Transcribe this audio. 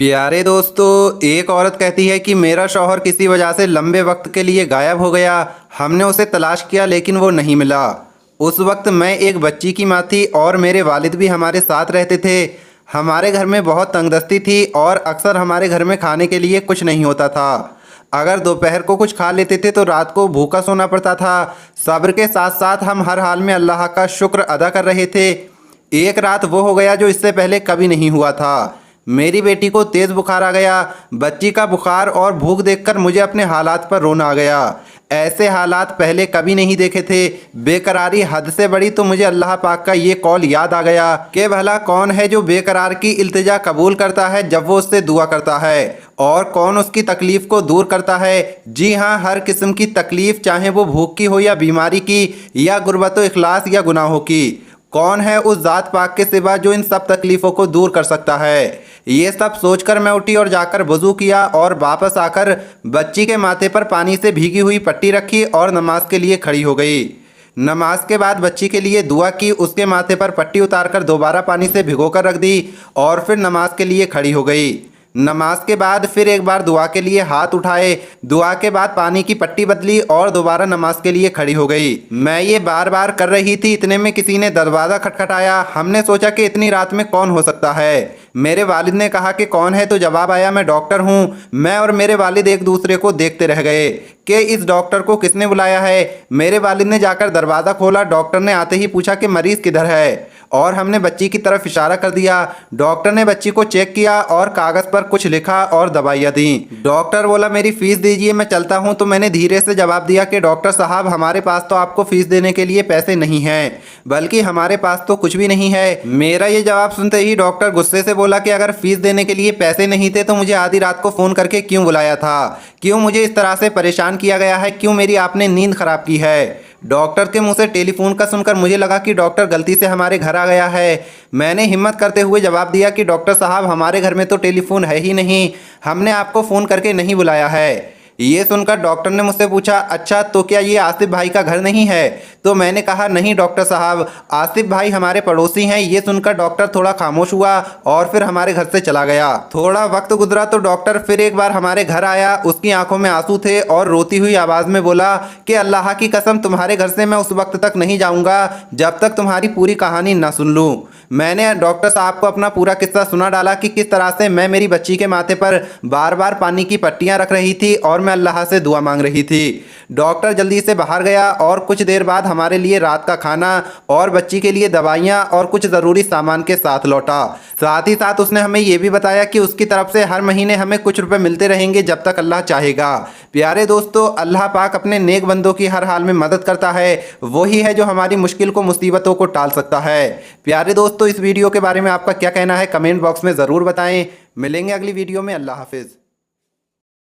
प्यारे दोस्तों, एक औरत कहती है कि मेरा शौहर किसी वजह से लंबे वक्त के लिए गायब हो गया। हमने उसे तलाश किया लेकिन वो नहीं मिला। उस वक्त मैं एक बच्ची की माँ थी और मेरे वालिद भी हमारे साथ रहते थे। हमारे घर में बहुत तंगदस्ती थी और अक्सर हमारे घर में खाने के लिए कुछ नहीं होता था। अगर दोपहर को कुछ खा लेते थे तो रात को भूखा सोना पड़ता था। सब्र के साथ साथ हम हर हाल में अल्लाह का शुक्र अदा कर रहे थे। एक रात वो हो गया जो इससे पहले कभी नहीं हुआ था। मेरी बेटी को तेज़ बुखार आ गया। बच्ची का बुखार और भूख देखकर मुझे अपने हालात पर रोना आ गया। ऐसे हालात पहले कभी नहीं देखे थे। बेकरारी हद से बड़ी तो मुझे अल्लाह पाक का ये कौल याद आ गया कि भला कौन है जो बेकरार की इल्तिजा कबूल करता है जब वो उससे दुआ करता है, और कौन उसकी तकलीफ़ को दूर करता है। जी हाँ, हर किस्म की तकलीफ़, चाहे वो भूख की हो या बीमारी की या गुर्बत व इखलास या गुनाहों की। कौन है उस ज़ात पाक के सिवा जो इन सब तकलीफ़ों को दूर कर सकता है। ये सब सोचकर मैं उठी और जाकर वज़ू किया और वापस आकर बच्ची के माथे पर पानी से भीगी हुई पट्टी रखी और नमाज के लिए खड़ी हो गई। नमाज के बाद बच्ची के लिए दुआ की, उसके माथे पर पट्टी उतारकर दोबारा पानी से भिगोकर रख दी और फिर नमाज के लिए खड़ी हो गई। नमाज के बाद फिर एक बार दुआ के लिए हाथ उठाए। दुआ के बाद पानी की पट्टी बदली और दोबारा नमाज के लिए खड़ी हो गई। मैं ये बार बार कर रही थी, इतने में किसी ने दरवाज़ा खटखटाया। हमने सोचा कि इतनी रात में कौन हो सकता है। मेरे वालिद ने कहा कि कौन है, तो जवाब आया मैं डॉक्टर हूँ। मैं और मेरे वालिद एक दूसरे को देखते रह गए कि इस डॉक्टर को किसने बुलाया है। मेरे वालिद ने जाकर दरवाज़ा खोला। डॉक्टर ने आते ही पूछा कि मरीज़ किधर है, और हमने बच्ची की तरफ इशारा कर दिया। डॉक्टर ने बच्ची को चेक किया और कागज़ पर कुछ लिखा और दवाइयाँ दी। डॉक्टर बोला मेरी फ़ीस दीजिए, मैं चलता हूँ। तो मैंने धीरे से जवाब दिया कि डॉक्टर साहब, हमारे पास तो आपको फ़ीस देने के लिए पैसे नहीं हैं, बल्कि हमारे पास तो कुछ भी नहीं है। मेरा ये जवाब सुनते ही डॉक्टर गुस्से से बोला कि अगर फ़ीस देने के लिए पैसे नहीं थे तो मुझे आधी रात को फ़ोन करके क्यों बुलाया था, क्यों मुझे इस तरह से परेशान किया गया है, क्यों मेरी आपने नींद ख़राब की है। डॉक्टर के मुंह से टेलीफोन का सुनकर मुझे लगा कि डॉक्टर गलती से हमारे घर आ गया है। मैंने हिम्मत करते हुए जवाब दिया कि डॉक्टर साहब, हमारे घर में तो टेलीफोन है ही नहीं, हमने आपको फ़ोन करके नहीं बुलाया है। ये सुनकर डॉक्टर ने मुझसे पूछा, अच्छा तो क्या ये आसिफ भाई का घर नहीं है? तो मैंने कहा नहीं डॉक्टर साहब, आसिफ भाई हमारे पड़ोसी हैं। ये सुनकर डॉक्टर थोड़ा खामोश हुआ और फिर हमारे घर से चला गया। थोड़ा वक्त गुजरा तो डॉक्टर फिर एक बार हमारे घर आया। उसकी आंखों में आंसू थे और रोती हुई आवाज़ में बोला कि अल्लाह की कसम, तुम्हारे घर से मैं उस वक्त तक नहीं जाऊँगा जब तक तुम्हारी पूरी कहानी ना सुन लूँ। मैंने डॉक्टर साहब को अपना पूरा किस्सा सुना डाला कि किस तरह से मैं मेरी बच्ची के माथे पर बार बार पानी की पट्टियाँ रख रही थी और मैं अल्लाह से दुआ मांग रही थी। डॉक्टर जल्दी से बाहर गया और कुछ देर बाद हमारे लिए रात का खाना और बच्ची के लिए दवाइयाँ और कुछ ज़रूरी सामान के साथ लौटा। साथ ही साथ उसने हमें यह भी बताया कि उसकी तरफ से हर महीने हमें कुछ रुपए मिलते रहेंगे जब तक अल्लाह चाहेगा। प्यारे दोस्तों, अल्लाह पाक अपने नेक बंदों की हर हाल में मदद करता है। वही है जो हमारी मुश्किल को, मुसीबतों को टाल सकता है। प्यारे दोस्तों, इस वीडियो के बारे में आपका क्या कहना है कमेंट बॉक्स में ज़रूर बताएं। मिलेंगे अगली वीडियो में। अल्लाह हाफिज़।